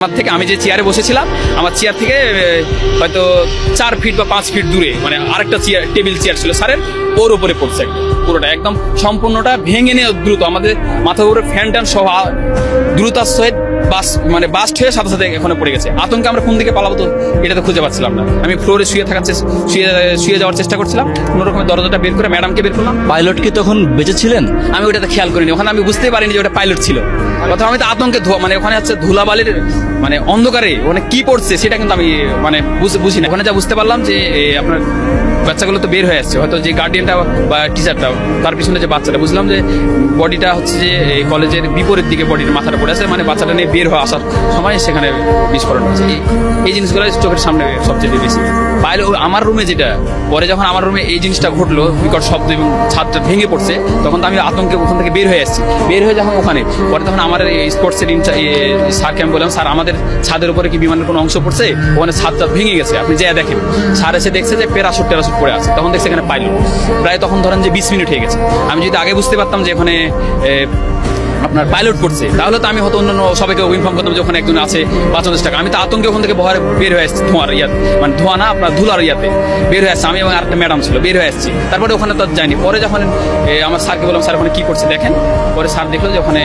আমার থেকে আমি যে চেয়ারে বসেছিলাম আমার চেয়ার থেকে হয়তো 4 ফিট বা 5 ফিট দূরে মানে আরেকটা চেয়ার টেবিল চেয়ার ছিল স্যারের, ওর উপরে পড়ছে পুরোটা একদম সম্পূর্ণটা ভেঙে নিয়ে দ্রুত আমাদের মাথার উপরে ফ্যান ট্যান সহ দ্রুতার সহিত বাস্ট হয়ে সাথে সাথে এখানে পড়ে গেছে। আতঙ্কে আমরা কোন দিকে পালাবো তো এটা তো খুঁজে পাচ্ছিলাম না। আমি ফ্লোরে শুয়ে যাওয়ার চেষ্টা করছিলাম, কোনো রকমের দরজাটা বের করে ম্যাডামকে বের করলাম। পাইলট কি তখন বেঁচে ছিলেন? আমি ওটাতে খেয়াল করিনি, ওখানে আমি বুঝতেই পারিনি যে ওটা পাইলট ছিল। প্রথমে আমি তো আতঙ্কে মানে ওখানে হচ্ছে ধুলাবালির মানে অন্ধকারে ওখানে কি পড়ছে সেটা কিন্তু আমি মানে বুঝি না। ওখানে যা বুঝতে পারলাম যে আপনার বাচ্চাগুলো তো বের হয়ে আসছে, হয়তো যে গার্ডিয়ানটা বা টিচারটা তার পিছনে যে বাচ্চাটা, বুঝলাম যে বডিটা হচ্ছে যে কলেজের বিপরীত দিকে বডির মাথাটা পড়ে আছে, মানে বাচ্চাটা নিয়ে বের হয়ে আসার সময় সেখানে বিস্ফোরণ হয়েছে। এই জিনিসগুলো চোখের সামনে সবচেয়ে বেশি। বাইরে আমার রুমে যেটা পরে যখন আমার রুমে এই জিনিসটা ঘটলো, বিকট শব্দ এবং ছাদটা ভেঙে পড়ছে, তখন তো আমি আতঙ্কে ওখান থেকে বের হয়ে আসছি। বের হয়ে যখন ওখানে পরে তখন আমার স্পোর্টসের স্যারকে আমি বললাম, স্যার আমাদের ছাদের উপরে কি বিমানের কোনো অংশ পড়ছে? ওখানে ছাদটা ভেঙে গেছে, আপনি যা দেখেন। স্যার এসে দেখছে যে প্যারাশুট পড়ে আছে, তখন দেখছে এখানে পাইলট। প্রায় তখন ধরেন যে 20 মিনিট হয়ে গেছে। আমি যদি আগে বুঝতে পারতাম যে এখানে আপনার পাইলট পড়ছে, তাহলে তো আমি হয়তো অন্যান্য সবাইকে ইনফর্ম করতাম যে ওখানে একজন আছে বাঁচানোর চেষ্টা। আমি তো আতঙ্কে ওখান থেকে বের হয়ে আসছি, মানে ধোঁয়া না আপনার ধুলার ইয়াতে বের হয়ে আসছে। আমি এবং আরেকটা ম্যাডাম ছিল, বের হয়ে আসছি। তারপরে ওখানে তো যাইনি। পরে যখন আমার স্যারকে বললাম, স্যার ওখানে কি করছে দেখেন। পরে স্যার দেখলো যে ওখানে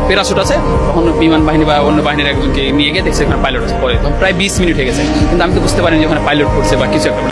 প্যারাশুট আছে, তখন বিমান বাহিনী বা অন্য বাহিনীর একজনকে নিয়ে গিয়ে দেখছে ওখানে পাইলট আছে। পরে প্রায় 20 মিনিট হয়ে গেছে, কিন্তু আমি তো বুঝতে পারিনি যে ওখানে পাইলট পড়ছে বা কিছু একটা।